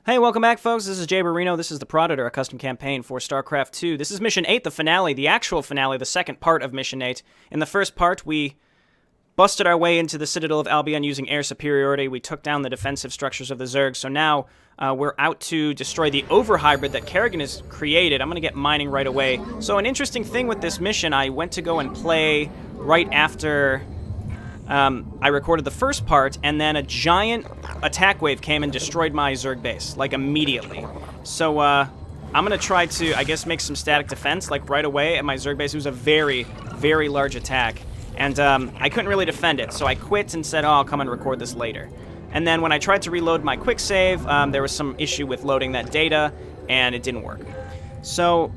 Hey, welcome back, folks. This is Jayborino. This is the Proditor, a custom campaign for Starcraft 2. This is Mission 8, the finale, the actual finale, the second part of Mission 8. In the first part, we busted our way into the Citadel of Albion using air superiority. We took down the defensive structures of the Zerg, so now we're out to destroy the overhybrid that Kerrigan has created. I'm going to get mining right away. So an interesting thing with this mission, I went to go and play right after I recorded the first part, and then a giant attack wave came and destroyed my Zerg base, like, immediately. So, I'm gonna try to, I guess, make some static defense, like, right away at my Zerg base. It was a very, very large attack, and I couldn't really defend it, so I quit and said, oh, I'll come and record this later. And then when I tried to reload my quick save, there was some issue with loading that data, and it didn't work. So,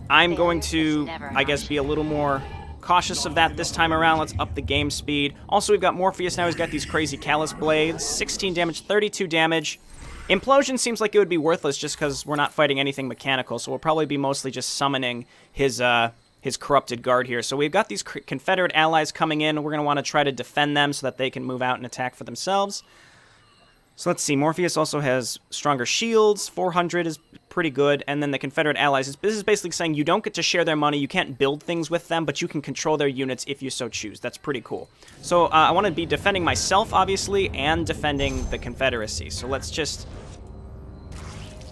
I'm going to, I guess, be a little more cautious of that this time around. Let's up the game speed. Also, we've got Morpheus now. He's got these crazy Callus Blades. 16 damage, 32 damage. Implosion seems like it would be worthless just because we're not fighting anything mechanical, so we'll probably be mostly just summoning his corrupted guard here. So we've got these Confederate allies coming in. We're going to want to try to defend them so that they can move out and attack for themselves. So let's see, Morpheus also has stronger shields, 400 is pretty good, and then the Confederate allies, this is basically saying you don't get to share their money, you can't build things with them, but you can control their units if you so choose. That's pretty cool. So I want to be defending myself, obviously, and defending the Confederacy. So let's just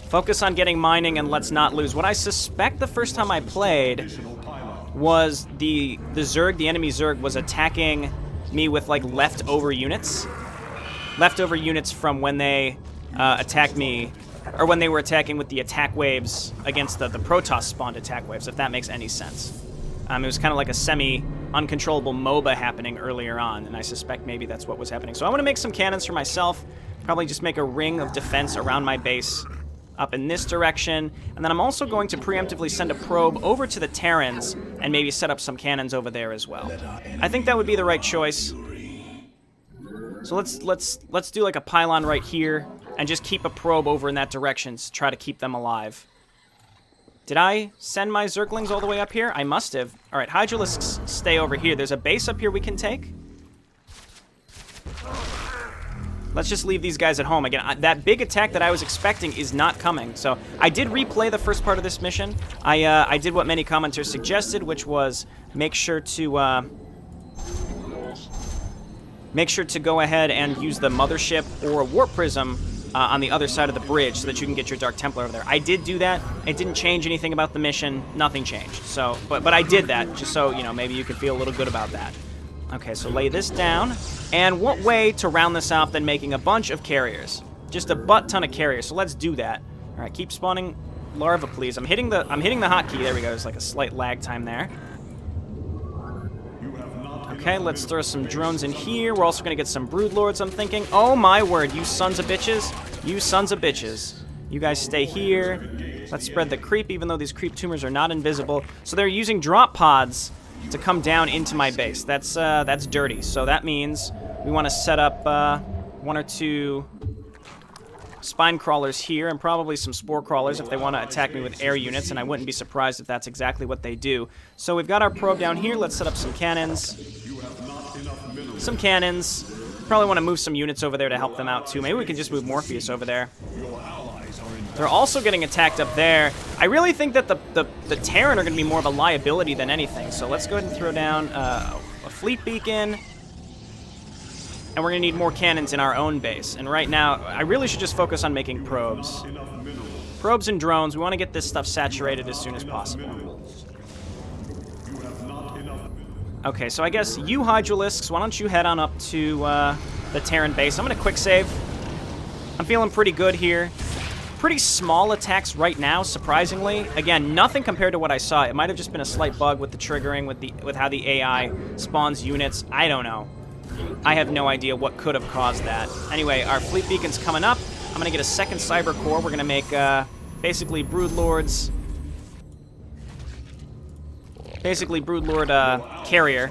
focus on getting mining and let's not lose. What I suspect the first time I played was the Zerg, the enemy Zerg, was attacking me with, like, leftover units. Leftover units from when they attacked me, or when they were attacking with the attack waves against the Protoss spawned attack waves, if that makes any sense. It was kind of like a semi-uncontrollable MOBA happening earlier on, and I suspect maybe that's what was happening. So I want to make some cannons for myself, probably just make a ring of defense around my base up in this direction, and then I'm also going to preemptively send a probe over to the Terrans and maybe set up some cannons over there as well. I think that would be the right choice. So let's do like a pylon right here and just keep a probe over in that direction to try to keep them alive. Did I send my Zerglings all the way up here? I must have. All right, Hydralisks stay over here. There's a base up here we can take. Let's just leave these guys at home. Again, that big attack that I was expecting is not coming. So I did replay the first part of this mission. I did what many commenters suggested, which was make sure to go ahead and use the mothership or warp prism on the other side of the bridge so that you can get your Dark Templar over there. I did do that. It didn't change anything about the mission. Nothing changed. So, but I did that just so, you know, maybe you could feel a little good about that. Okay, so lay this down. And what way to round this out than making a bunch of carriers? Just a butt ton of carriers. So let's do that. All right, keep spawning larva, please. I'm hitting the hotkey. There we go. There's like a slight lag time there. Okay, let's throw some drones in here. We're also going to get some broodlords, I'm thinking. Oh, my word, you sons of bitches. You sons of bitches. You guys stay here. Let's spread the creep, even though these creep tumors are not invisible. So they're using drop pods to come down into my base. That's dirty. So that means we want to set up one or two spine crawlers here and probably some spore crawlers if they want to attack me with air units, and I wouldn't be surprised if that's exactly what they do. So we've got our probe down here. Let's set up some cannons. Some cannons. Probably want to move some units over there to help them out too. Maybe we can just move Morpheus over there. They're also getting attacked up there. I really think that the Terran are going to be more of a liability than anything. So let's go ahead and throw down a fleet beacon. And we're going to need more cannons in our own base. And right now, I really should just focus on making probes. Probes and drones. We want to get this stuff saturated as soon as possible. Okay, so I guess you Hydralisks, why don't you head on up to the Terran base. I'm going to quick save. I'm feeling pretty good here. Pretty small attacks right now, surprisingly. Again, nothing compared to what I saw. It might have just been a slight bug with the triggering, with how the AI spawns units. I don't know. I have no idea what could have caused that. Anyway, our fleet beacon's coming up. I'm going to get a second cyber core. We're going to make basically broodlords. Basically broodlord carrier.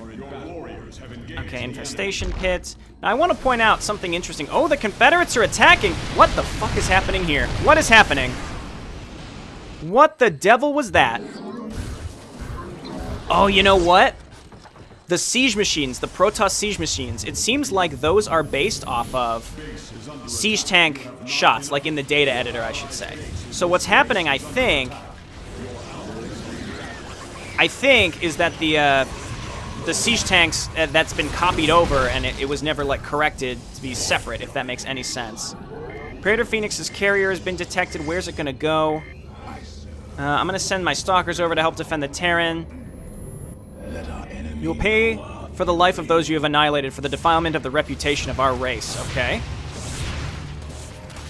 Okay, infestation pit. Now I want to point out something interesting. Oh, the Confederates are attacking. What the fuck is happening here? What is happening? What the devil was that? Oh, you know what? the siege machines, the Protoss siege machines, it seems like those are based off of siege tank shots, like in the data editor, I should say. So what's happening, I think is that the siege tanks, that's been copied over, and it was never, like, corrected to be separate, if that makes any sense. Praetor Phoenix's carrier has been detected. Where's it gonna go? I'm gonna send my stalkers over to help defend the Terran. You will pay for the life of those you have annihilated for the defilement of the reputation of our race. Okay.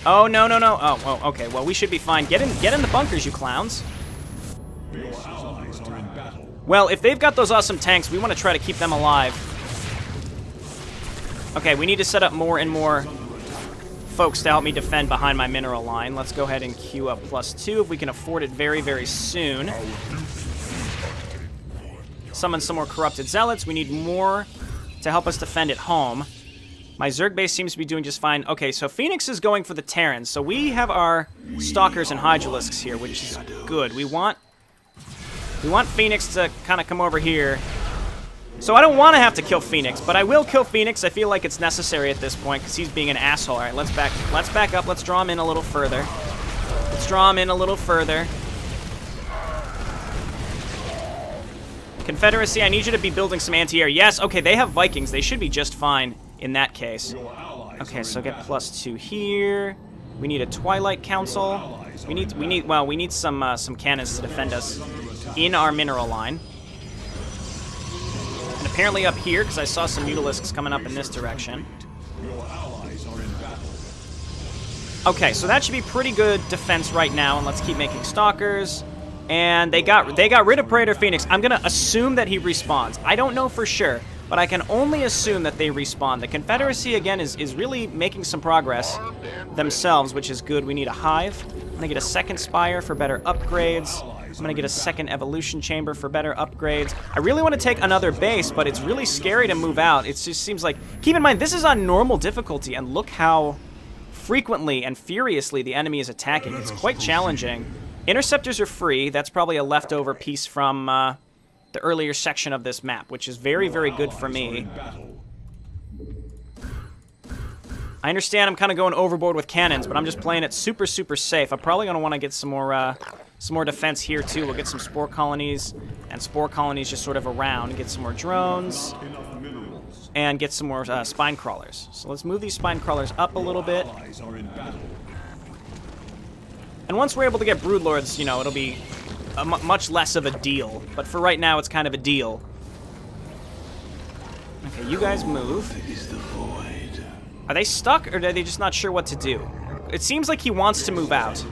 Oh, no, no, no. Oh, okay. Well, we should be fine. Get in the bunkers, you clowns. Well, if they've got those awesome tanks, we want to try to keep them alive. Okay, we need to set up more and more folks to help me defend behind my mineral line. Let's go ahead and queue up +2 if we can afford it very, very soon. Summon some more corrupted zealots. We need more to help us defend at home. My Zerg base seems to be doing just fine. Okay, so Phoenix is going for the Terrans. So we have our Stalkers and Hydralisks here, which is good. We want Phoenix to kind of come over here. So I don't want to have to kill Phoenix, but I will kill Phoenix. I feel like it's necessary at this point because he's being an asshole. All right, let's back up. Let's draw him in a little further. Confederacy, I need you to be building some anti-air. Yes, okay, they have Vikings. They should be just fine in that case. Okay, so get +2 here. We need a Twilight Council. We need some cannons to defend us in our mineral line. And apparently up here, because I saw some Mutalisks coming up in this direction. Okay, so that should be pretty good defense right now, and let's keep making Stalkers. And they got rid of Praetor Phoenix. I'm gonna assume that he respawns. I don't know for sure, but I can only assume that they respawn. The Confederacy, again, is really making some progress themselves, which is good. We need a hive. I'm gonna get a second spire for better upgrades. I'm gonna get a second evolution chamber for better upgrades. I really want to take another base, but it's really scary to move out. It just seems like... Keep in mind, this is on normal difficulty, and look how frequently and furiously the enemy is attacking. It's quite challenging. Interceptors are free. That's probably a leftover piece from the earlier section of this map, which is very, very good for me. I understand I'm kind of going overboard with cannons, but I'm just playing it super, super safe. I'm probably going to want to get some more defense here, too. We'll get some spore colonies, and spore colonies just sort of around. Get some more drones, and get some more spine crawlers. So let's move these spine crawlers up a little bit. And once we're able to get Broodlords, you know, it'll be much less of a deal. But for right now, it's kind of a deal. Okay, you guys move. Are they stuck, or are they just not sure what to do? It seems like he wants to move out.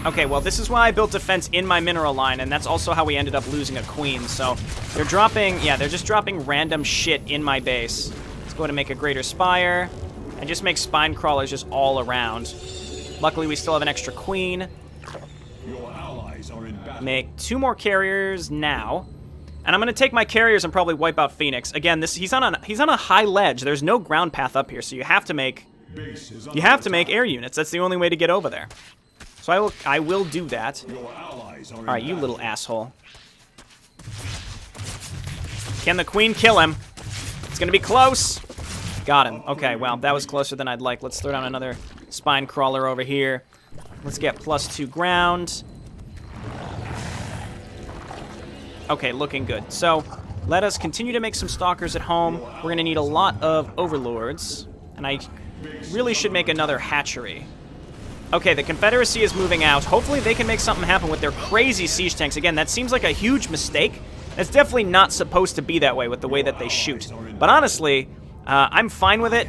Okay, well, this is why I built defense in my mineral line, and that's also how we ended up losing a queen. So they're dropping, yeah, they're just dropping random shit in my base. Let's go ahead and make a greater spire. And just make spine crawlers just all around. Luckily, we still have an extra queen. Make 2 more carriers now. And I'm going to take my carriers and probably wipe out Phoenix. Again, he's on a high ledge. There's no ground path up here, so you have to make air units. That's the only way to get over there. So I will do that. All right, you little asshole. Can the queen kill him? It's going to be close. Got him. Okay, well, that was closer than I'd like. Let's throw down another spine crawler over here. Let's get +2 ground. Okay, looking good. So, let us continue to make some Stalkers at home. We're going to need a lot of Overlords. And I really should make another hatchery. Okay, the Confederacy is moving out. Hopefully they can make something happen with their crazy siege tanks. Again, that seems like a huge mistake. It's definitely not supposed to be that way with the way that they shoot. But honestly... I'm fine with it.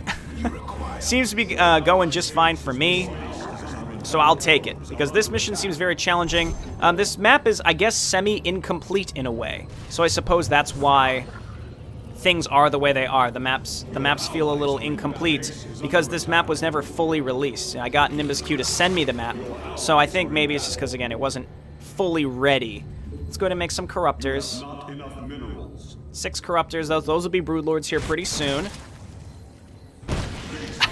Seems to be going just fine for me. So I'll take it, because this mission seems very challenging. This map is, I guess, semi-incomplete in a way. So I suppose that's why things are the way they are. The maps feel a little incomplete, because this map was never fully released. I got Nimbus Q to send me the map, so I think maybe it's just because, again, it wasn't fully ready. Let's go ahead and make some Corruptors. 6 Corruptors. Those will be Broodlords here pretty soon.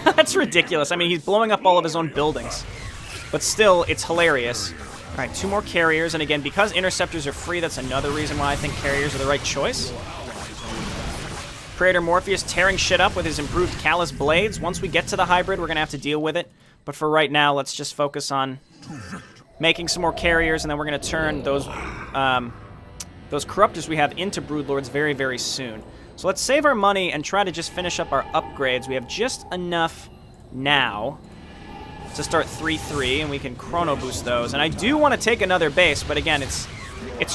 That's ridiculous. I mean, he's blowing up all of his own buildings. But still, it's hilarious. Alright, 2 more carriers, and again, because interceptors are free, that's another reason why I think carriers are the right choice. Praetor Morpheus tearing shit up with his improved Callous Blades. Once we get to the hybrid, we're going to have to deal with it. But for right now, let's just focus on making some more carriers, and then we're going to turn those Corruptors we have into Broodlords very, very soon. So let's save our money and try to just finish up our upgrades. We have just enough now to start 3-3, and we can chrono boost those. And I do want to take another base, but again, it's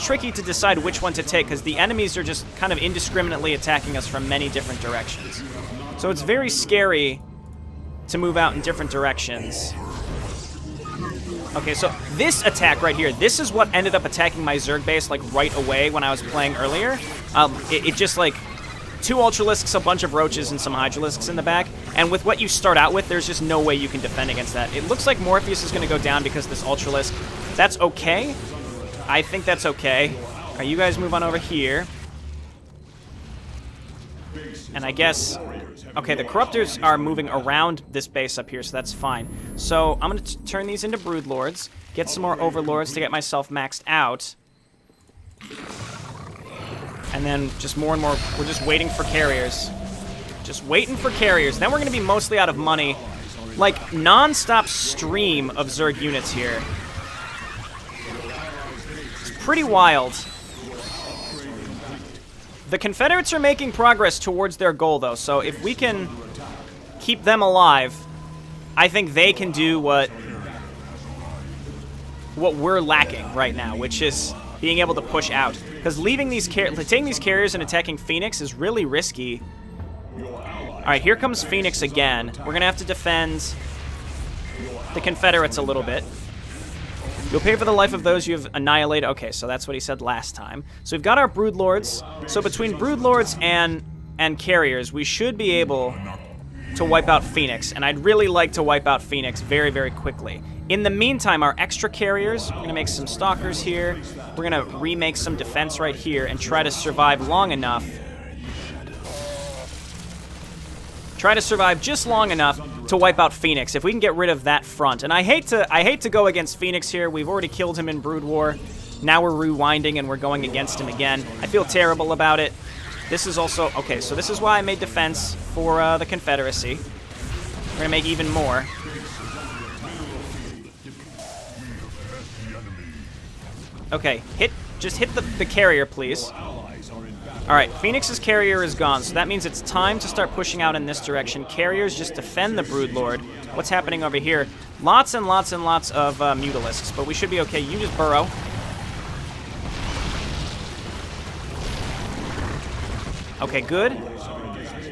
tricky to decide which one to take because the enemies are just kind of indiscriminately attacking us from many different directions. So it's very scary to move out in different directions. Okay, so this attack right here, this is what ended up attacking my Zerg base like right away when I was playing earlier. It just like 2 Ultralisks, a bunch of Roaches, and some Hydralisks in the back. And with what you start out with, there's just no way you can defend against that. It looks like Morpheus is going to go down because of this Ultralisk. That's okay. I think that's okay. All right, you guys move on over here. And I guess... Okay, the Corruptors are moving around this base up here, so that's fine. So I'm going to turn these into Broodlords, get some more Overlords to get myself maxed out. And then just more and more, we're just waiting for carriers. Just waiting for carriers. Then we're going to be mostly out of money. Like, non-stop stream of Zerg units here. It's pretty wild. The Confederates are making progress towards their goal, though. So if we can keep them alive, I think they can do what we're lacking right now, which is being able to push out. Because taking these carriers and attacking Phoenix is really risky. Alright, here comes Phoenix again. We're going to have to defend the Confederates a little bit. You'll pay for the life of those you have annihilated. Okay, so that's what he said last time. So we've got our Broodlords. So between Broodlords and carriers, we should be able to wipe out Phoenix. And I'd really like to wipe out Phoenix very, very quickly. In the meantime, our extra carriers, we're going to make some Stalkers here. We're going to remake some defense right here and try to survive long enough. Try to survive just long enough to wipe out Phoenix, if we can get rid of that front. And I hate to go against Phoenix here. We've already killed him in Brood War. Now we're rewinding and we're going against him again. I feel terrible about it. This is also... Okay, so this is why I made defense for the Confederacy. We're going to make even more. Okay, just hit the carrier, please. Alright, Phoenix's carrier is gone, so that means it's time to start pushing out in this direction. Carriers just defend the Broodlord. What's happening over here? Lots and lots and lots of Mutalisks, but we should be okay. You just burrow. Okay, good.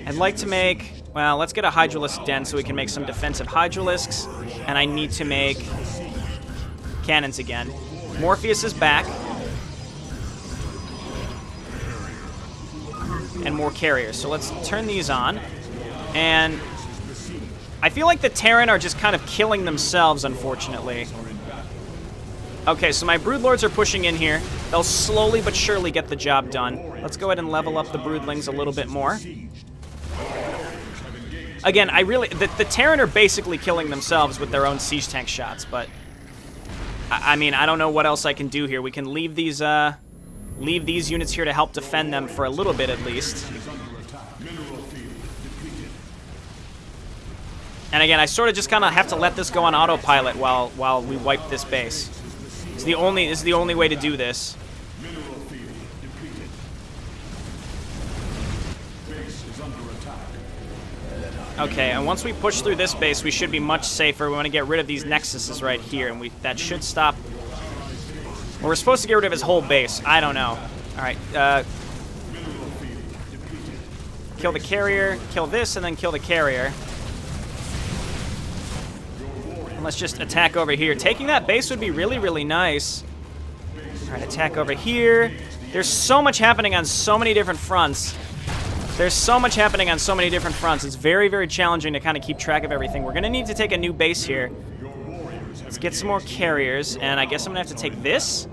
I'd like to make... Well, let's get a Hydralisk den so we can make some defensive Hydralisks. And I need to make cannons again. Morpheus is back. And more carriers. So let's turn these on. And I feel like the Terran are just kind of killing themselves, unfortunately. Okay, so my Broodlords are pushing in here. They'll slowly but surely get the job done. Let's go ahead and level up the Broodlings a little bit more. Again, the Terran are basically killing themselves with their own siege tank shots, but I mean, I don't know what else I can do here. We can leave these units here to help defend them for a little bit at least. And again, I sort of just kind of have to let this go on autopilot while we wipe this base. This is the only way to do this. Okay, and once we push through this base, we should be much safer. We want to get rid of these nexuses right here, and that should stop. We're supposed to get rid of his whole base. I don't know. All right. Kill the carrier, kill this, and then kill the carrier. And let's just attack over here. Taking that base would be really, really nice. All right, attack over here. There's so much happening on so many different fronts. It's very, very challenging to kind of keep track of everything. We're going to need to take a new base here. Let's get some more carriers, and I guess I'm going to have to take this.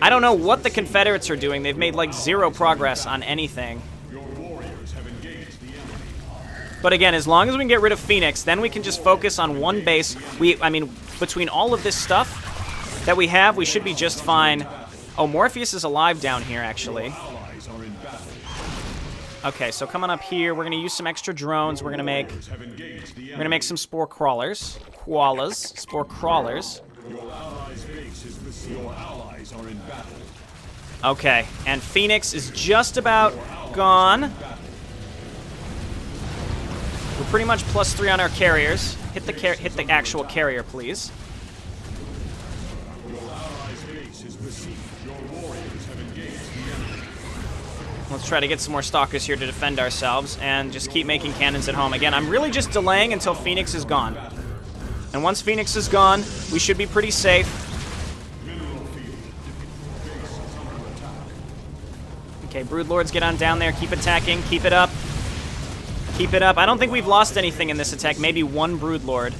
I don't know what the Confederates are doing. They've made, like, zero progress on anything. But again, as long as we can get rid of Phoenix, then we can just focus on one base. I mean, between all of this stuff that we have, we should be just fine. Oh, Morpheus is alive down here, actually. Okay, so coming up here, we're gonna use some extra drones. We're gonna make some spore crawlers. Spore crawlers. Okay, and Phoenix is just about gone. We're pretty much +3 on our carriers. Hit the actual carrier, please. Let's try to get some more Stalkers here to defend ourselves and just keep making cannons at home. Again, I'm really just delaying until Phoenix is gone. And once Phoenix is gone, we should be pretty safe. Okay, Broodlords, get on down there. Keep attacking. Keep it up. Keep it up. I don't think we've lost anything in this attack. Maybe one Broodlord,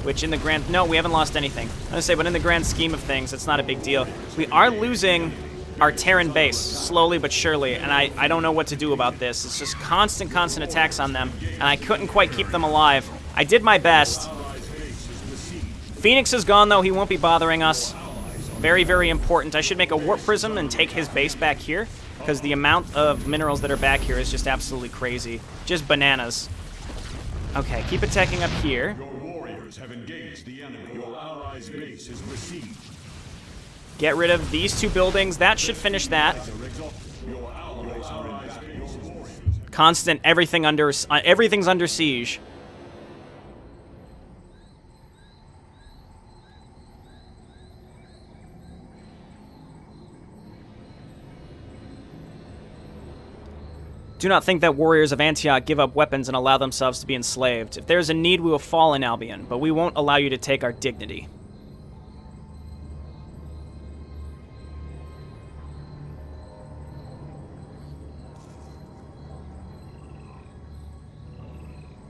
which in the grand... No, we haven't lost anything. I was going to say, but in the grand scheme of things, it's not a big deal. We are losing our Terran base, slowly but surely, and I don't know what to do about this. It's just constant attacks on them, and I couldn't quite keep them alive. I did my best. Phoenix is gone, though. He won't be bothering us. Very, very important. I should make a Warp Prism and take his base back here, because the amount of minerals that are back here is just absolutely crazy. Just bananas. Okay, keep attacking up here. Your warriors have engaged the enemy. Your allies' base is besieged. Get rid of these 2 buildings. That should finish that. Constant, everything's under siege. Do not think that warriors of Antioch give up weapons and allow themselves to be enslaved. If there is a need, we will fall in Albion, but we won't allow you to take our dignity.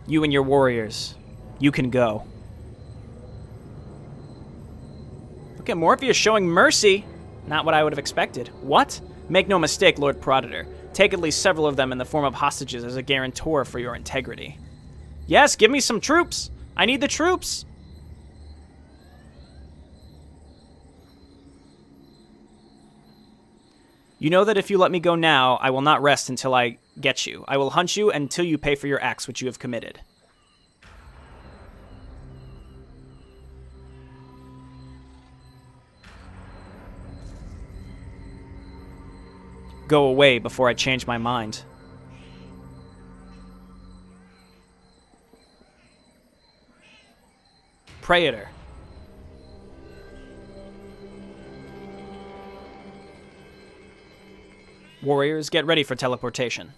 You and your warriors, you can go. Look at Morpheus showing mercy. Not what I would have expected. What? Make no mistake, Lord Proditor. Take at least several of them in the form of hostages as a guarantor for your integrity. Yes, give me some troops. I need the troops. You know that if you let me go now, I will not rest until I get you. I will hunt you until you pay for your acts which you have committed. Go away before I change my mind. Proditor. Warriors, get ready for teleportation.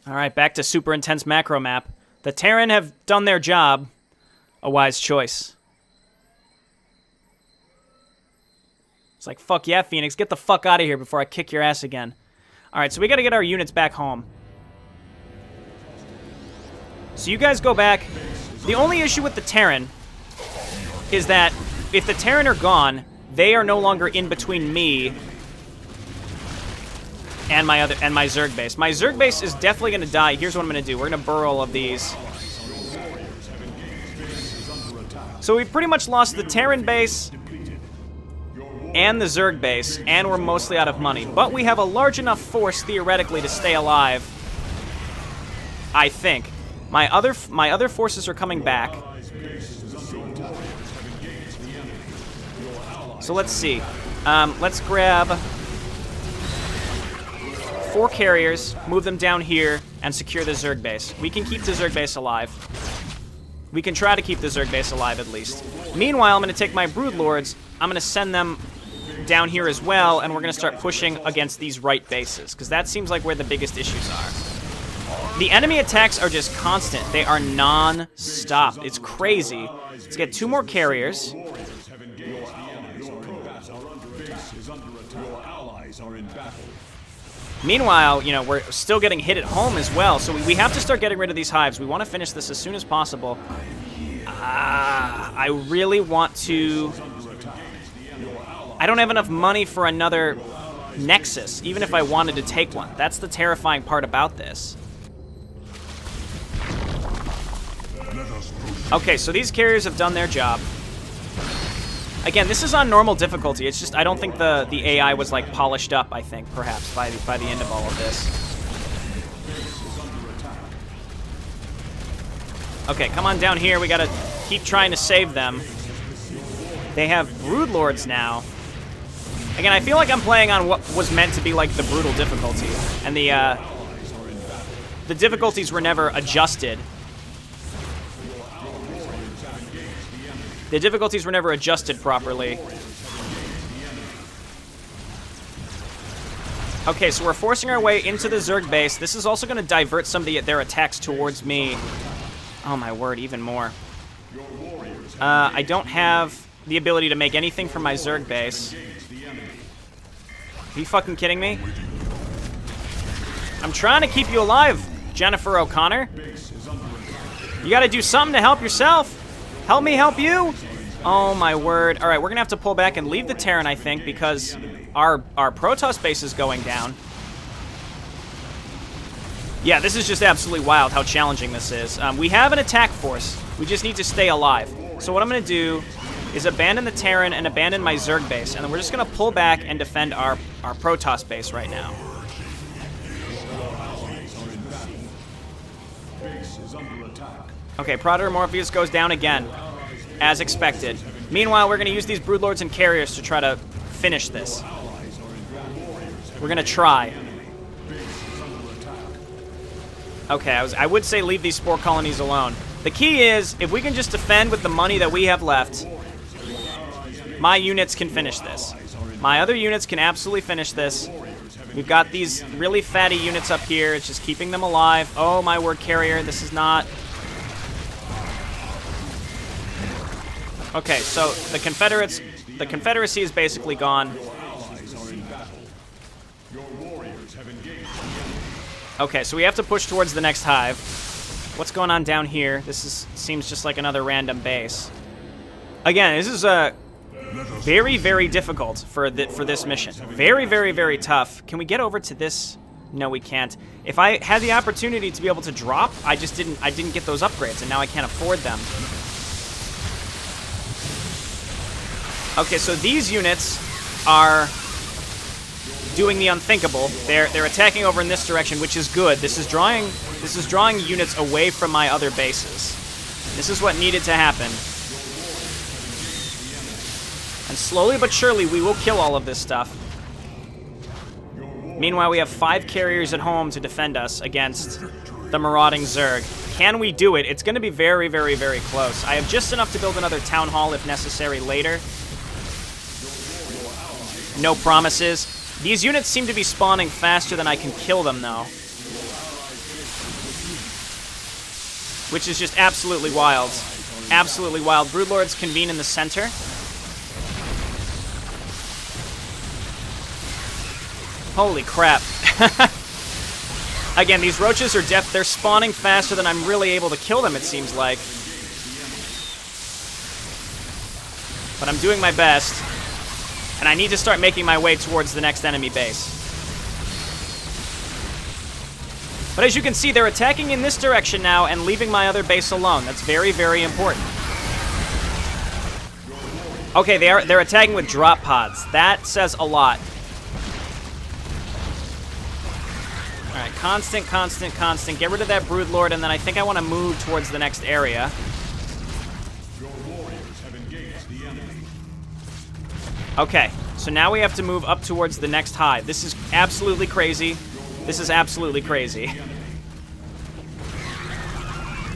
Alright, back to super intense macro map. The Terran have done their job. A wise choice. It's like, fuck yeah, Phoenix, get the fuck out of here before I kick your ass again. Alright, so we gotta get our units back home. So you guys go back. The only issue with the Terran is that if the Terran are gone, they are no longer in between me and my Zerg base. My Zerg base is definitely gonna die. Here's what I'm gonna do. We're gonna burrow all of these. So we pretty much lost the Terran base and the Zerg base, and we're mostly out of money. But we have a large enough force, theoretically, to stay alive. I think. My other forces are coming back. So let's see. Let's grab 4 carriers, move them down here, and secure the Zerg base. We can keep the Zerg base alive. We can try to keep the Zerg base alive, at least. Meanwhile, I'm going to take my Broodlords. I'm going to send them down here as well, and we're going to start pushing against these right bases, because that seems like where the biggest issues are. The enemy attacks are just constant. They are non-stop. It's crazy. Let's get 2 more carriers. Meanwhile, you know, we're still getting hit at home as well, so we have to start getting rid of these hives. We want to finish this as soon as possible. I really want to... I don't have enough money for another Nexus, even if I wanted to take one. That's the terrifying part about this. Okay, so these carriers have done their job. Again, this is on normal difficulty. It's just I don't think the AI was like polished up, I think, perhaps, by the end of all of this. Okay, come on down here. We gotta keep trying to save them. They have Broodlords now. Again, I feel like I'm playing on what was meant to be like the brutal difficulty. And the difficulties were never adjusted. The difficulties were never adjusted properly. Okay, so we're forcing our way into the Zerg base. This is also going to divert some of their attacks towards me. Oh my word, even more. I don't have the ability to make anything from my Zerg base. Are you fucking kidding me? I'm trying to keep you alive, Jennifer O'Connor. You gotta do something to help yourself. Help me help you. Oh my word. All right, we're gonna have to pull back and leave the Terran, I think, because our Protoss base is going down. Yeah, this is just absolutely wild how challenging this is. We have an attack force. We just need to stay alive. So what I'm gonna do is abandon the Terran and abandon my Zerg base, and then we're just gonna pull back and defend our Protoss base right now. Okay, Proditor Morpheus goes down again, as expected. Meanwhile, we're going to use these Broodlords and Carriers to try to finish this. We're going to try. Okay, I would say leave these Spore Colonies alone. The key is, if we can just defend with the money that we have left, my units can finish this. My other units can absolutely finish this. We've got these really fatty units up here. It's just keeping them alive. Oh, my word, Carrier. This is not... Okay, so the Confederacy is basically gone. Okay, so we have to push towards the next hive. What's going on down here? Seems just like another random base. Again, this is very, very difficult for this mission. Very, very, very tough. Can we get over to this? No, we can't. If I had the opportunity to be able to drop, I didn't get those upgrades, and now I can't afford them. Okay, so these units are doing the unthinkable. They're attacking over in this direction, which is good. This is drawing units away from my other bases. This is what needed to happen. And slowly but surely, we will kill all of this stuff. Meanwhile, we have 5 carriers at home to defend us against the marauding Zerg. Can we do it? It's going to be very, very, very close. I have just enough to build another town hall if necessary later. No promises. These units seem to be spawning faster than I can kill them, though. Which is just absolutely wild. Absolutely wild. Broodlords convene in the center. Holy crap. Again, these roaches are they're spawning faster than I'm really able to kill them, it seems like. But I'm doing my best. And I need to start making my way towards the next enemy base. But as you can see, they're attacking in this direction now and leaving my other base alone. That's very, very important. Okay, they're attacking with drop pods. That says a lot. Alright, constant. Get rid of that Broodlord, and then I think I want to move towards the next area. Okay, so now we have to move up towards the next hive. This is absolutely crazy. This is absolutely crazy.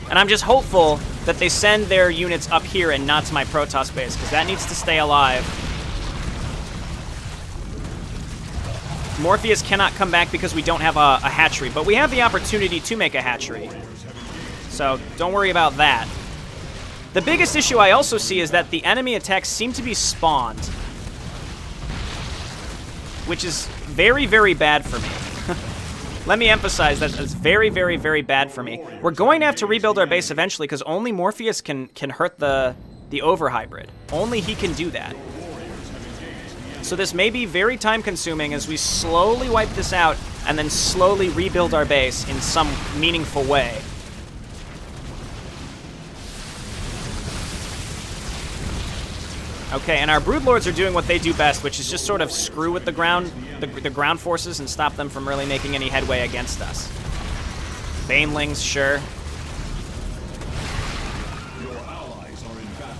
And I'm just hopeful that they send their units up here and not to my Protoss base, because that needs to stay alive. Morpheus cannot come back because we don't have a hatchery, but we have the opportunity to make a hatchery. So don't worry about that. The biggest issue I also see is that the enemy attacks seem to be spawned, which is very, very bad for me. Let me emphasize that it's very, very, very bad for me. We're going to have to rebuild our base eventually because only Morpheus can hurt the over-hybrid. Only he can do that. So this may be very time-consuming as we slowly wipe this out and then slowly rebuild our base in some meaningful way. Okay, and our Broodlords are doing what they do best, which is just sort of screw with the ground forces and stop them from really making any headway against us. Banelings, sure. Your allies are in battle.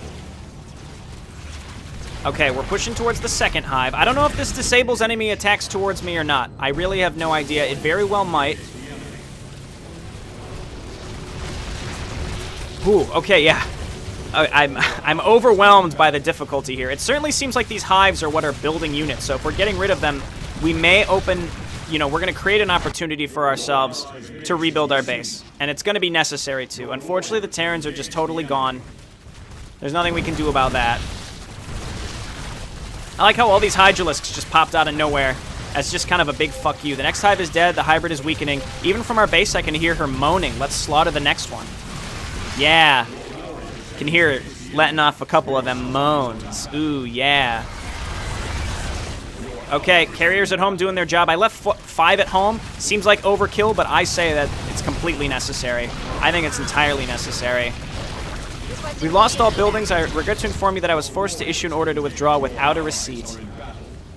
Okay, we're pushing towards the second hive. I don't know if this disables enemy attacks towards me or not. I really have no idea. It very well might. Ooh, okay, yeah. I'm overwhelmed by the difficulty here. It certainly seems like these hives are what are building units, so if we're getting rid of them, we may open, you know, we're going to create an opportunity for ourselves to rebuild our base, and it's going to be necessary to. Unfortunately, the Terrans are just totally gone. There's nothing we can do about that. I like how all these Hydralisks just popped out of nowhere as just kind of a big fuck you. The next hive is dead, the hybrid is weakening. Even from our base, I can hear her moaning. Let's slaughter the next one. Yeah. Can hear it letting off a couple of them moans. Ooh, yeah. Okay, carriers at home doing their job. I left 5 at home. Seems like overkill, but I say that it's completely necessary. I think it's entirely necessary. We lost all buildings. I regret to inform you that I was forced to issue an order to withdraw without a receipt.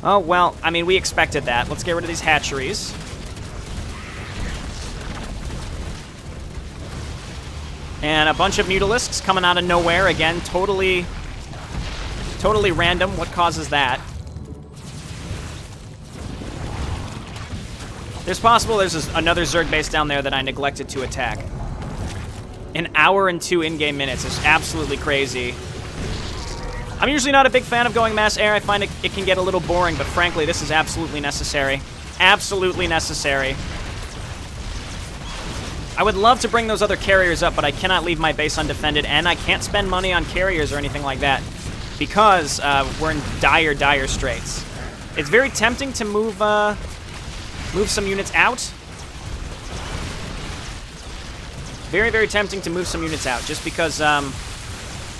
Oh, well, I mean, we expected that. Let's get rid of these hatcheries. And a bunch of Mutalisks coming out of nowhere. Again, totally random. What causes that? There's possible there's another Zerg base down there that I neglected to attack. An hour and 2 in-game minutes is absolutely crazy. I'm usually not a big fan of going mass air. I find it can get a little boring, but frankly, this is absolutely necessary. Absolutely necessary. I would love to bring those other carriers up, but I cannot leave my base undefended, and I can't spend money on carriers or anything like that because we're in dire, dire straits. It's very tempting to move some units out. Very, very tempting to move some units out just because I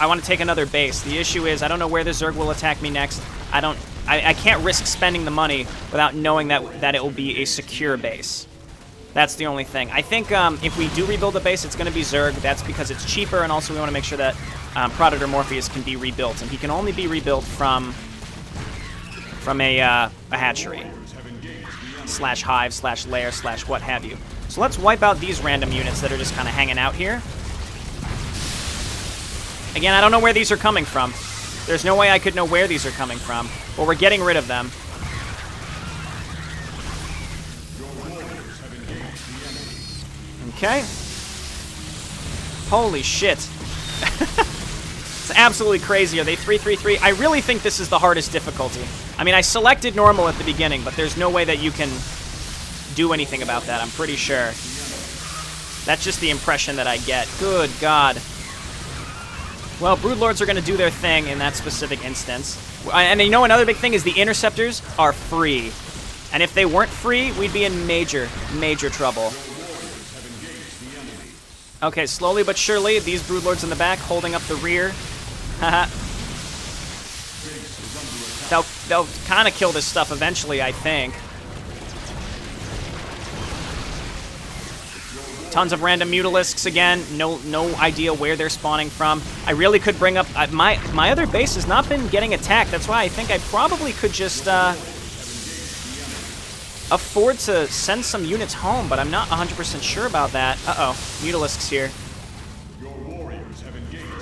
want to take another base. The issue is I don't know where the Zerg will attack me next. I can't risk spending the money without knowing that it will be a secure base. That's the only thing. I think if we do rebuild a base, it's going to be Zerg. That's because it's cheaper, and also we want to make sure that Proditor Morpheus can be rebuilt, and he can only be rebuilt from a hatchery slash hive slash lair slash what have you. So let's wipe out these random units that are just kind of hanging out here. Again, I don't know where these are coming from. There's no way I could know where these are coming from, but we're getting rid of them. Okay. Holy shit. It's absolutely crazy. Are they 3-3-3? I really think this is the hardest difficulty. I mean, I selected normal at the beginning, but there's no way that you can do anything about that, I'm pretty sure. That's just the impression that I get. Good God. Well, Broodlords are going to do their thing in that specific instance. And you know another big thing is the Interceptors are free. And if they weren't free, we'd be in major, major trouble. Okay, slowly but surely, these Broodlords in the back holding up the rear. Haha. They'll kind of kill this stuff eventually, I think. Tons of random Mutalisks again. No idea where they're spawning from. I really could bring up... my other base has not been getting attacked. That's why I think I probably could just afford to send some units home, but I'm not 100% sure about that. Uh-oh. Mutalisks here.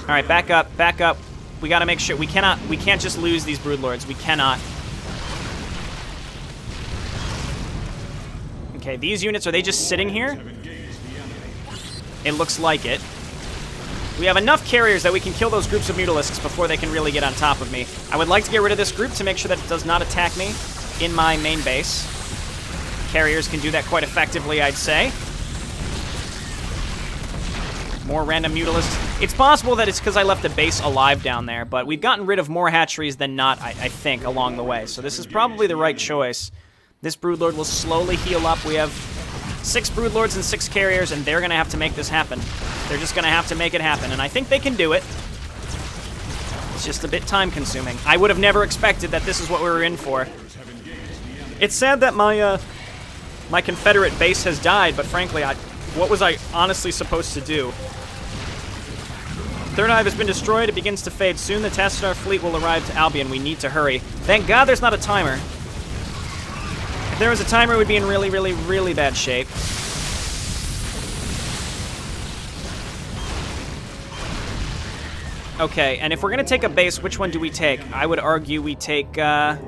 All right, back up, back up. We got to make sure... We can't just lose these Broodlords. We cannot. Okay, these units, are they just sitting here? It looks like it. We have enough carriers that we can kill those groups of Mutalisks before they can really get on top of me. I would like to get rid of this group to make sure that it does not attack me in my main base. Carriers can do that quite effectively, I'd say. More random Mutalisks. It's possible that it's because I left a base alive down there, but we've gotten rid of more hatcheries than not, I think, along the way. So this is probably the right choice. This Broodlord will slowly heal up. We have 6 Broodlords and 6 carriers, and they're going to have to make this happen. They're just going to have to make it happen, and I think they can do it. It's just a bit time-consuming. I would have never expected that this is what we were in for. It's sad that my Confederate base has died, but frankly, what was I honestly supposed to do? Third hive has been destroyed. It begins to fade. Soon the Tassadar fleet will arrive to Albion. We need to hurry. Thank God there's not a timer. If there was a timer, we'd be in really, really, really bad shape. Okay, and if we're going to take a base, which one do we take? I would argue we take... there's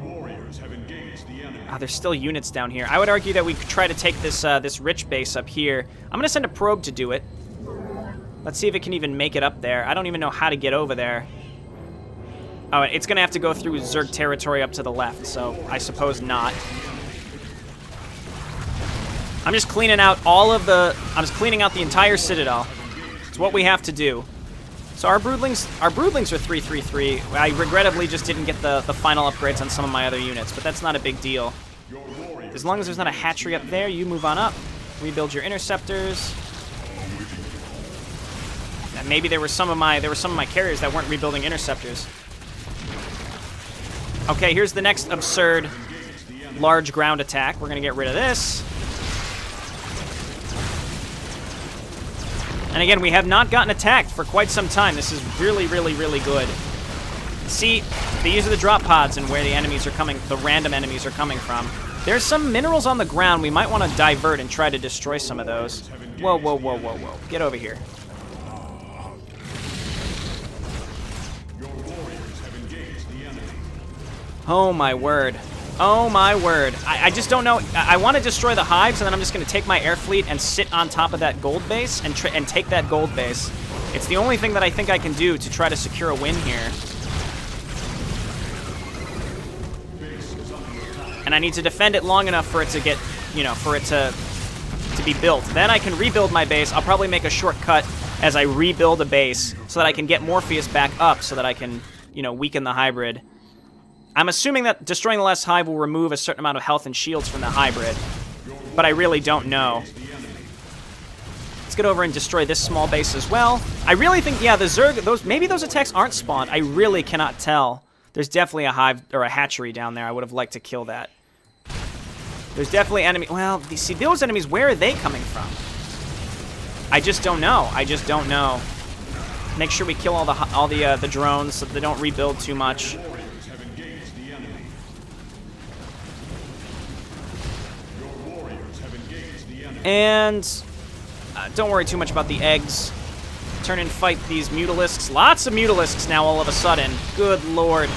still units down here. I would argue that we could try to take this this rich base up here. I'm going to send a probe to do it. Let's see if it can even make it up there. I don't even know how to get over there. Oh, it's going to have to go through Zerg territory up to the left, so I suppose not. I'm just cleaning out all of the... I'm just cleaning out the entire Citadel. It's what we have to do. So our broodlings are 333. I regrettably just didn't get the final upgrades on some of my other units, but that's not a big deal. As long as there's not a hatchery up there, you move on up. Rebuild your interceptors. And maybe there were some of my carriers that weren't rebuilding interceptors. Okay, here's the next absurd large ground attack. We're gonna get rid of this. And again, we have not gotten attacked for quite some time. This is really, really, really good. See, these are the drop pods and where the enemies are coming, the random enemies are coming from. There's some minerals on the ground. We might want to divert and try to destroy some of those. Whoa, whoa, whoa, whoa, whoa. Get over here. Oh, my word. Oh, my word. I just don't know. I want to destroy the hives, and then I'm just going to take my air fleet and sit on top of that gold base and take that gold base. It's the only thing that I think I can do to try to secure a win here. And I need to defend it long enough for it to get, you know, for it to be built. Then I can rebuild my base. I'll probably make a shortcut as I rebuild a base so that I can get Morpheus back up so that I can, you know, weaken the hybrid. I'm assuming that destroying the last hive will remove a certain amount of health and shields from the hybrid, but I really don't know. Let's get over and destroy this small base as well. I really think, yeah, the Zerg, maybe those attacks aren't spawned. I really cannot tell. There's definitely a hive or a hatchery down there. I would have liked to kill that. There's definitely enemy. Well, see, those enemies, where are they coming from? I just don't know. I just don't know. Make sure we kill all the drones so that they don't rebuild too much. And don't worry too much about the eggs. Turn and fight these mutalisks. Lots of mutalisks now all of a sudden. Good lord.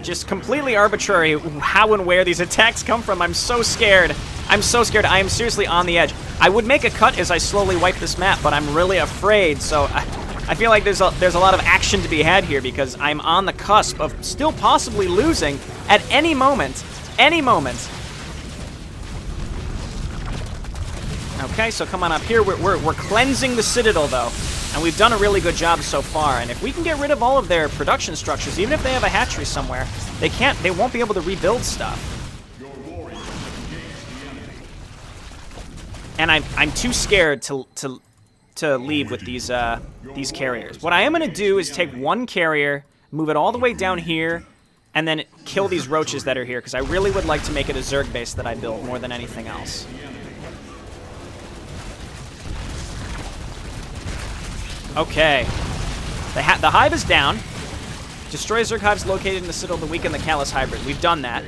Just completely arbitrary how and where these attacks come from. I'm so scared. I'm so scared. I am seriously on the edge. I would make a cut as I slowly wipe this map, but I'm really afraid. So I feel like there's a lot of action to be had here because I'm on the cusp of still possibly losing at any moment. Any moment. Okay, so come on up here. We're cleansing the Citadel, though. And we've done a really good job so far. And if we can get rid of all of their production structures, even if they have a hatchery somewhere, they won't be able to rebuild stuff. And I'm too scared to leave with these carriers. What I am going to do is take one carrier, move it all the way down here, and then kill these roaches that are here, because I really would like to make it a Zerg base that I build more than anything else. Okay. The hive is down. Destroy Zerg hives located in the Citadel to weaken the Callus hybrid. We've done that.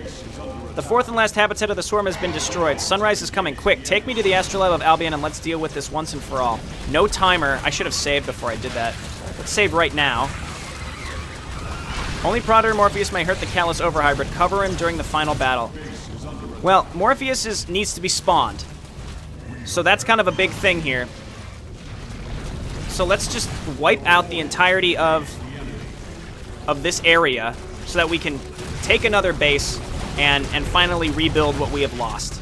The fourth and last habitat of the swarm has been destroyed. Sunrise is coming. Quick, take me to the astrolabe of Albion and let's deal with this once and for all. No timer. I should have saved before I did that. Let's save right now. Only Proditor Morpheus may hurt the Callus overhybrid. Cover him during the final battle. Well, Morpheus needs to be spawned. So that's kind of a big thing here. So let's just wipe out the entirety of this area so that we can take another base and finally rebuild what we have lost.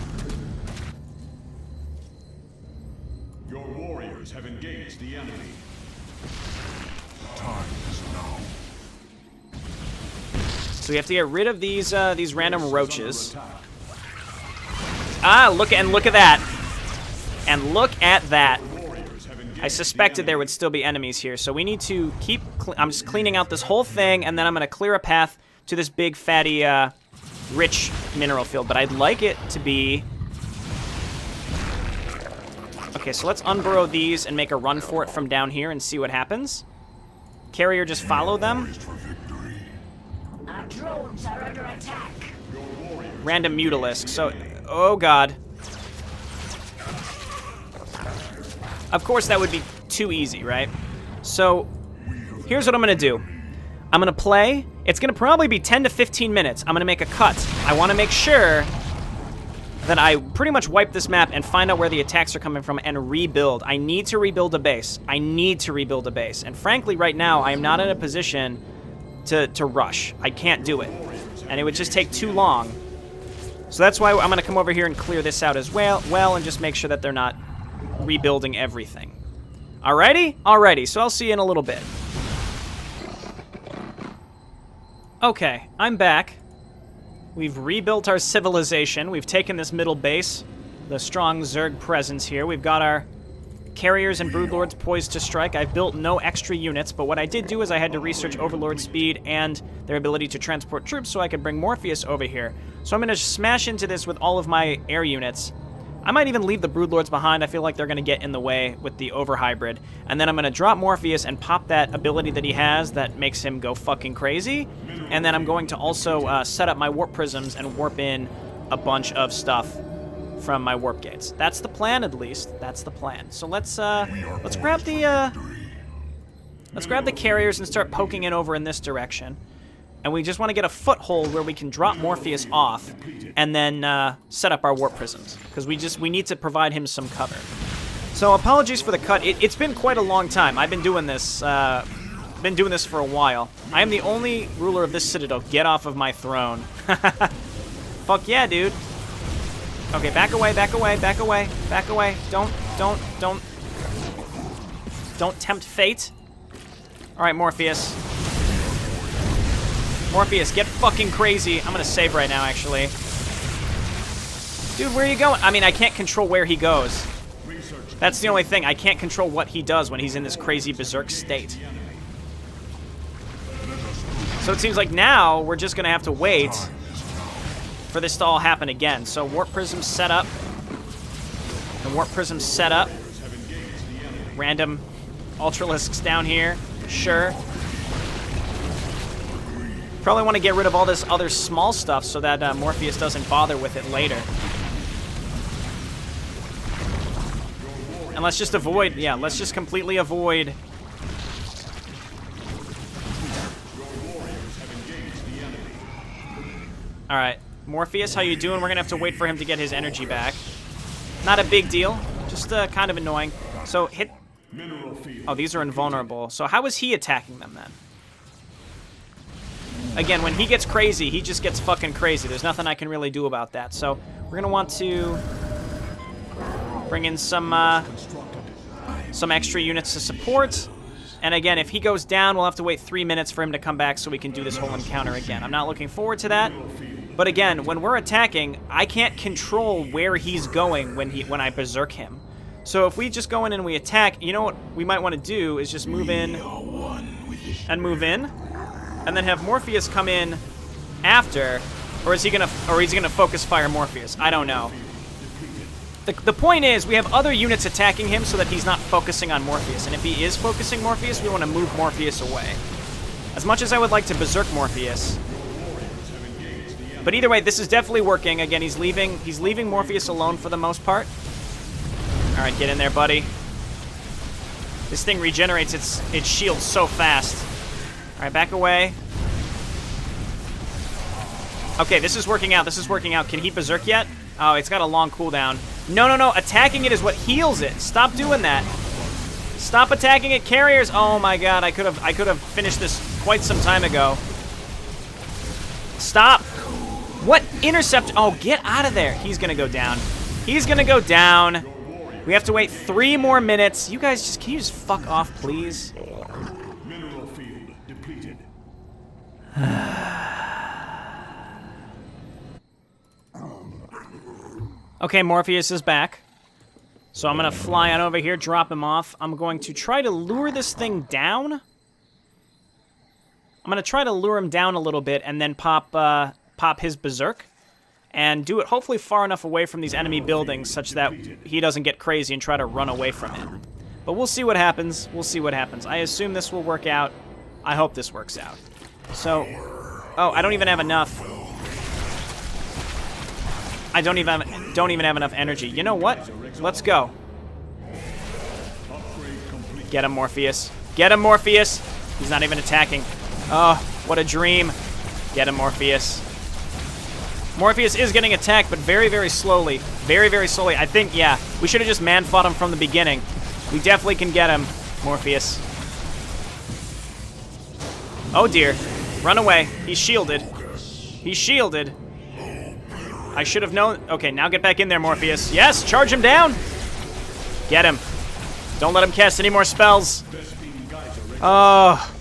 Your warriors have engaged the enemy. So we have to get rid of these random roaches. Ah, look at that. And look at that. I suspected there would still be enemies here, so we need to keep... I'm just cleaning out this whole thing, and then I'm going to clear a path to this big, fatty, rich mineral field. But I'd like it to be... Okay, Okay, so let's unburrow these and make a run for it from down here and see what happens. Carrier, just follow them. Our drones are under attack. Random Mutalisk. So, oh god. Of course, that would be too easy, right? So, here's what I'm going to do. I'm going to play. It's going to probably be 10 to 15 minutes. I'm going to make a cut. I want to make sure that I pretty much wipe this map and find out where the attacks are coming from and rebuild. I need to rebuild a base. I need to rebuild a base. And frankly, right now, I am not in a position to rush. I can't do it. And it would just take too long. So that's why I'm going to come over here and clear this out as well, and just make sure that they're not rebuilding everything. Alrighty? Alrighty, so I'll see you in a little bit. Okay, I'm back. We've rebuilt our civilization. We've taken this middle base, the strong Zerg presence here. We've got our carriers and broodlords poised to strike. I've built no extra units, but what I did do is I had to research overlord speed and their ability to transport troops so I could bring Morpheus over here. So I'm going to smash into this with all of my air units. I might even leave the broodlords behind. I feel like they're going to get in the way with the overhybrid. And then I'm going to drop Morpheus and pop that ability that he has that makes him go fucking crazy. And then I'm going to also set up my warp prisms and warp in a bunch of stuff from my warp gates. That's the plan, at least. That's the plan. So let's grab the carriers and start poking it over in this direction. And we just want to get a foothold where we can drop Morpheus off and then set up our warp prisms, because we need to provide him some cover. So apologies for the cut. It's been quite a long time. I've been doing this for a while. I am the only ruler of this citadel. Get off of my throne. Fuck yeah, dude. Okay, back away, back away, back away, back away. Don't tempt fate. All right, Morpheus. Morpheus, get fucking crazy. I'm gonna save right now, actually. Dude, where are you going? I mean, I can't control where he goes. That's the only thing. I can't control what he does when he's in this crazy berserk state. So it seems like now we're just gonna have to wait for this to all happen again. So warp prism set up. And warp prism set up. Random ultralisks down here. Sure. Probably want to get rid of all this other small stuff so that Morpheus doesn't bother with it later. And let's just avoid, yeah, let's just completely avoid. All right, Morpheus, how you doing? We're gonna have to wait for him to get his energy back. Not a big deal, just kind of annoying. So hit. Oh, these are invulnerable. So how is he attacking them then? Again, when he gets crazy, he just gets fucking crazy. There's nothing I can really do about that. So we're gonna want to bring in some extra units to support. And again, if he goes down, we'll have to wait 3 minutes for him to come back so we can do this whole encounter again. I'm not looking forward to that. But again, when we're attacking, I can't control where he's going when I berserk him. So if we just go in and we attack, you know what we might want to do is just move in and move in, and then have Morpheus come in after, or is he gonna focus fire Morpheus? I don't know. The point is, we have other units attacking him so that he's not focusing on Morpheus. And if he is focusing Morpheus, we want to move Morpheus away. As much as I would like to berserk Morpheus. But either way, this is definitely working. Again, he's leaving Morpheus alone for the most part. All right, get in there, buddy. This thing regenerates its shield so fast. All right, back away. Okay, this is working out. This is working out. Can he berserk yet? Oh, it's got a long cooldown. No. Attacking it is what heals it. Stop doing that. Stop attacking it, carriers. Oh my god, I could have finished this quite some time ago. Stop. What? Intercept. Oh, get out of there. He's going to go down. He's going to go down. We have to wait 3 more minutes. You guys can you just fuck off, please? Mineral field depleted. Okay, Morpheus is back. So I'm going to fly on over here, drop him off. I'm going to try to lure this thing down. I'm going to try to lure him down a little bit and then pop his berserk. and do it hopefully far enough away from these enemy buildings such that he doesn't get crazy and try to run away from it. But we'll see what happens. We'll see what happens. I assume this will work out. I hope this works out. So, oh, I don't even have enough. I don't even have enough energy. You know what? Let's go. Get him, Morpheus. Get him, Morpheus. He's not even attacking. Oh, what a dream. Get him, Morpheus. Morpheus is getting attacked, but very, very slowly. Very, very slowly. I think, yeah, we should have just man-fought him from the beginning. We definitely can get him, Morpheus. Oh, dear. Run away. He's shielded. He's shielded. I should have known. Okay, now get back in there, Morpheus. Yes, charge him down. Get him. Don't let him cast any more spells. Oh.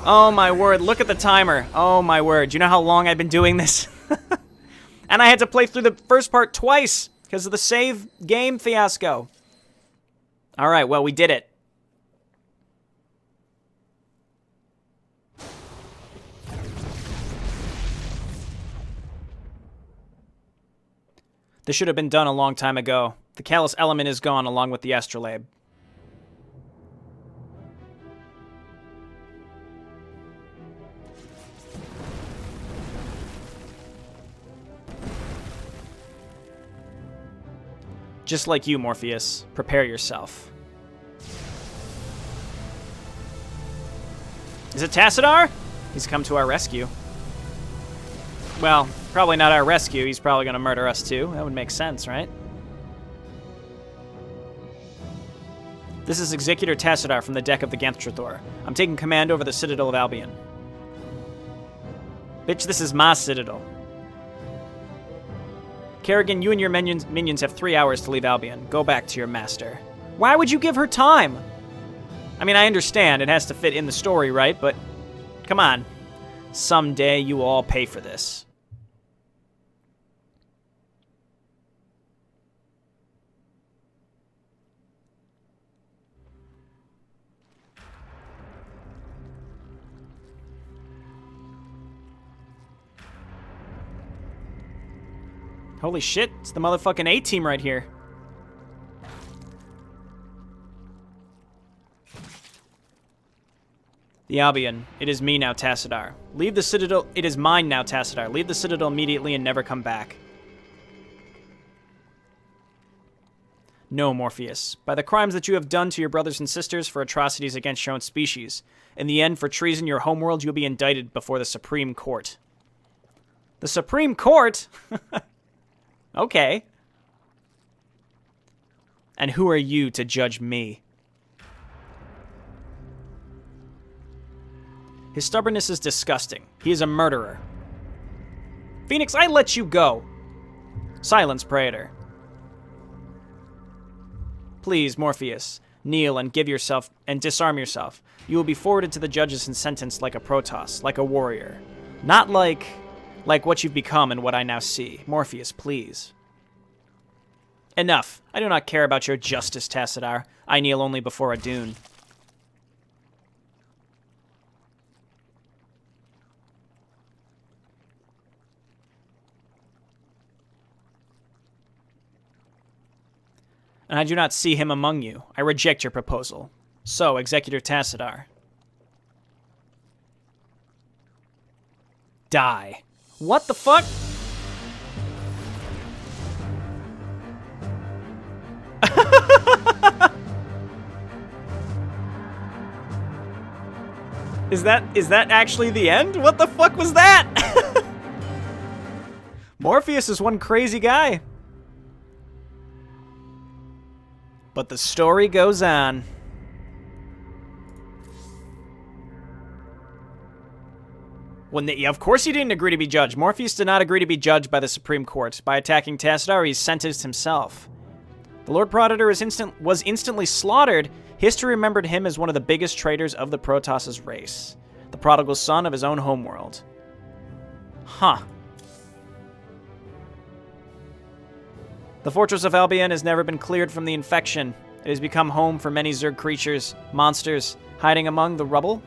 Oh, my word. Look at the timer. Oh, my word. Do you know how long I've been doing this? And I had to play through the first part twice because of the save game fiasco. All right, well, we did it. This should have been done a long time ago. The callous element is gone along with the astrolabe. Just like you, Morpheus, prepare yourself. Is it Tassadar? He's come to our rescue. Well, probably not our rescue. He's probably going to murder us too. That would make sense, right? This is Executor Tassadar from the deck of the Gantrathor. I'm taking command over the Citadel of Albion. Bitch, this is my citadel. Kerrigan, you and your minions have 3 hours to leave Albion. Go back to your master. Why would you give her time? I mean, I understand it has to fit in the story, right? But come on. Someday you will all pay for this. Holy shit, it's the motherfucking A-team right here. The Albion. It is me now, Tassadar. Leave the Citadel. It is mine now, Tassadar. Leave the Citadel immediately and never come back. No, Morpheus. By the crimes that you have done to your brothers and sisters for atrocities against your own species, in the end, for treason your homeworld, you'll be indicted before the Supreme Court. The Supreme Court? Okay. And who are you to judge me? His stubbornness is disgusting. He is a murderer. Phoenix, I let you go. Silence, Praetor. Please, Morpheus, kneel and give yourself and disarm yourself. You will be forwarded to the judges and sentenced like a Protoss, like a warrior. Not like what you've become and what I now see. Morpheus, please. Enough. I do not care about your justice, Tassadar. I kneel only before a dune. And I do not see him among you. I reject your proposal. So, Executor Tassadar. Die. What the fuck? Is that actually the end? What the fuck was that? Morpheus is one crazy guy. But the story goes on. Of course he didn't agree to be judged. Morpheus did not agree to be judged by the Supreme Court. By attacking Tassadar, he sentenced himself. The Lord Proditor was instantly slaughtered. History remembered him as one of the biggest traitors of the Protoss' race. The prodigal son of his own homeworld. Huh. The fortress of Albion has never been cleared from the infection. It has become home for many Zerg creatures, monsters, hiding among the rubble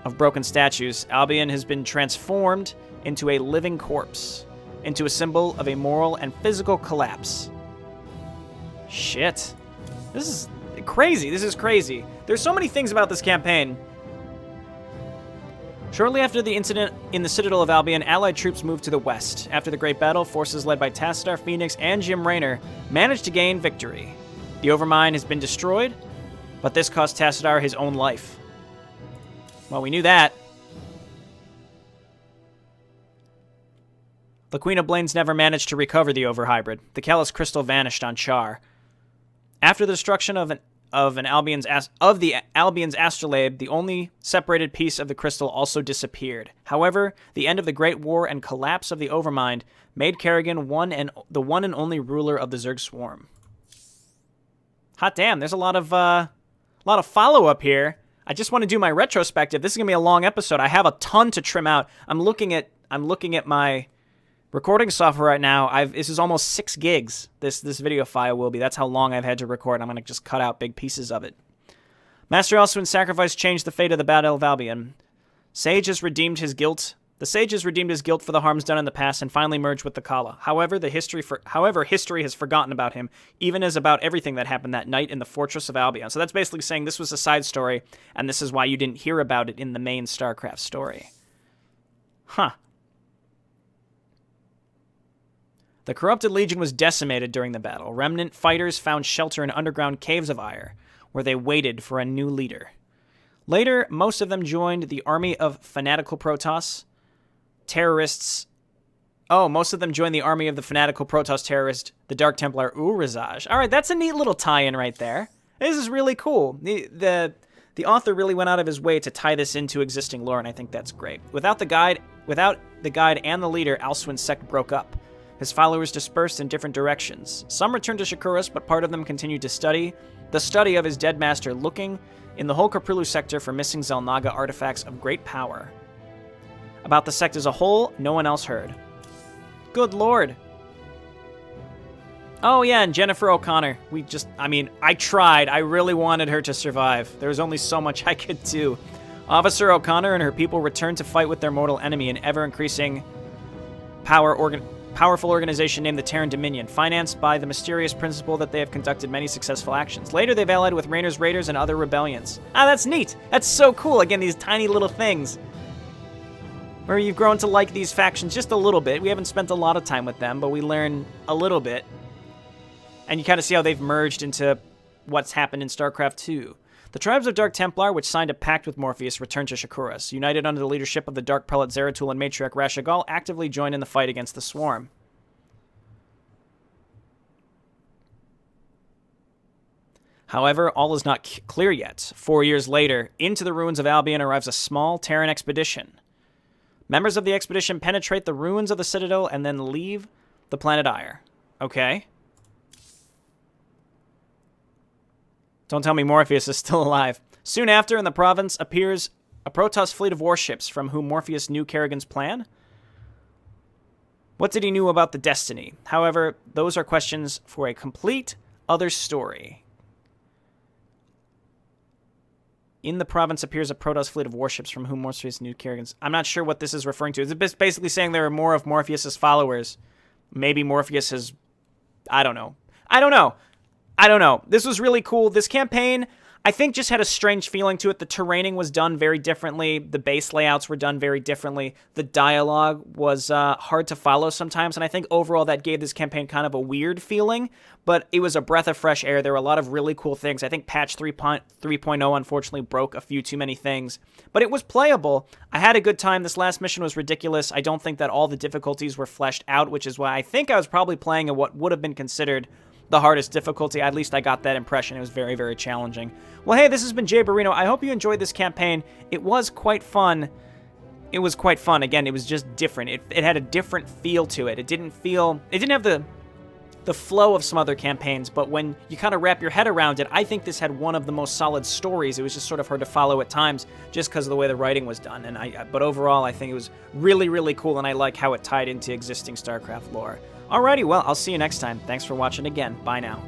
of broken statues. Albion has been transformed into a living corpse. into a symbol of a moral and physical collapse. Shit. This is crazy. This is crazy. There's so many things about this campaign. Shortly after the incident in the Citadel of Albion, Allied troops moved to the west. After the Great Battle, forces led by Tassadar, Phoenix, and Jim Raynor managed to gain victory. The Overmind has been destroyed, but this cost Tassadar his own life. Well, we knew that. The Queen of Blaines never managed to recover the Overhybrid. The Callus Crystal vanished on Char. After the destruction of the Albion's astrolabe, the only separated piece of the crystal also disappeared. However, the end of the Great War and collapse of the Overmind made Kerrigan the one and only ruler of the Zerg swarm. Hot damn, there's a lot of follow-up here. I just want to do my retrospective. This is gonna be a long episode. I have a ton to trim out. I'm looking at my recording software right now. This is almost 6 gigs. This video file will be. That's how long I've had to record. I'm going to just cut out big pieces of it. Master Alcuin's sacrifice changed the fate of the Battle of Albion. Sage has redeemed his guilt. The Sage has redeemed his guilt for the harms done in the past and finally merged with the Kala. However, history has forgotten about him, even as about everything that happened that night in the Fortress of Albion. So that's basically saying this was a side story, and this is why you didn't hear about it in the main StarCraft story. Huh. The corrupted legion was decimated during the battle. Remnant fighters found shelter in underground caves of Ire, where they waited for a new leader. Later, most of them joined the army of fanatical Protoss terrorists. Oh, most of them joined the army of the fanatical Protoss terrorist, the Dark Templar Urazaj. All right, that's a neat little tie-in right there. This is really cool. The author really went out of his way to tie this into existing lore, and I think that's great. Without the guide and the leader, Alcuin's sect broke up. His followers dispersed in different directions. Some returned to Shakuras, but part of them continued to study of his dead master, looking in the whole Kaprilu sector for missing Zelnaga artifacts of great power. About the sect as a whole, no one else heard. Good lord. Oh yeah, and Jennifer O'Connor. I tried. I really wanted her to survive. There was only so much I could do. Officer O'Connor and her people returned to fight with their mortal enemy, an ever-increasing powerful organization named the Terran Dominion, financed by the mysterious principle that they have conducted many successful actions. Later, they've allied with Raynor's Raiders and other rebellions. Ah, that's neat. That's so cool. Again, these tiny little things where you've grown to like these factions just a little bit. We haven't spent a lot of time with them, but we learn a little bit. And you kind of see how they've merged into what's happened in StarCraft 2. The tribes of Dark Templar, which signed a pact with Morpheus, returned to Shakuras. United under the leadership of the Dark Prelate Zeratul and Matriarch Rashagal, actively joined in the fight against the Swarm. However, all is not clear yet. 4 years later, into the ruins of Albion arrives a small Terran expedition. Members of the expedition penetrate the ruins of the Citadel and then leave the planet Ire. Okay. Don't tell me Morpheus is still alive. Soon after, in the province, appears a Protoss fleet of warships from whom Morpheus knew Kerrigan's plan. What did he know about the Destiny? However, those are questions for a complete other story. In the province appears a Protoss fleet of warships from whom Morpheus knew Kerrigan's... I'm not sure what this is referring to. It's basically saying there are more of Morpheus's followers. Maybe Morpheus has... I don't know. This was really cool. This campaign, I think, just had a strange feeling to it. The terraining was done very differently. The base layouts were done very differently. The dialogue was hard to follow sometimes, and I think overall that gave this campaign kind of a weird feeling, but it was a breath of fresh air. There were a lot of really cool things. I think patch 3.0 unfortunately broke a few too many things, but it was playable. I had a good time. This last mission was ridiculous. I don't think that all the difficulties were fleshed out, which is why I think I was probably playing at what would have been considered the hardest difficulty. At least I got that impression. It was very, very challenging. Well, hey, this has been Jayborino. I hope you enjoyed this campaign. It was quite fun. Again, it was just different. It had a different feel to it. It didn't have the flow of some other campaigns, but when you kind of wrap your head around it, I think this had one of the most solid stories. It was just sort of hard to follow at times just because of the way the writing was done. But overall, I think it was really, really cool, and I like how it tied into existing StarCraft lore. Alrighty, well, I'll see you next time. Thanks for watching again. Bye now.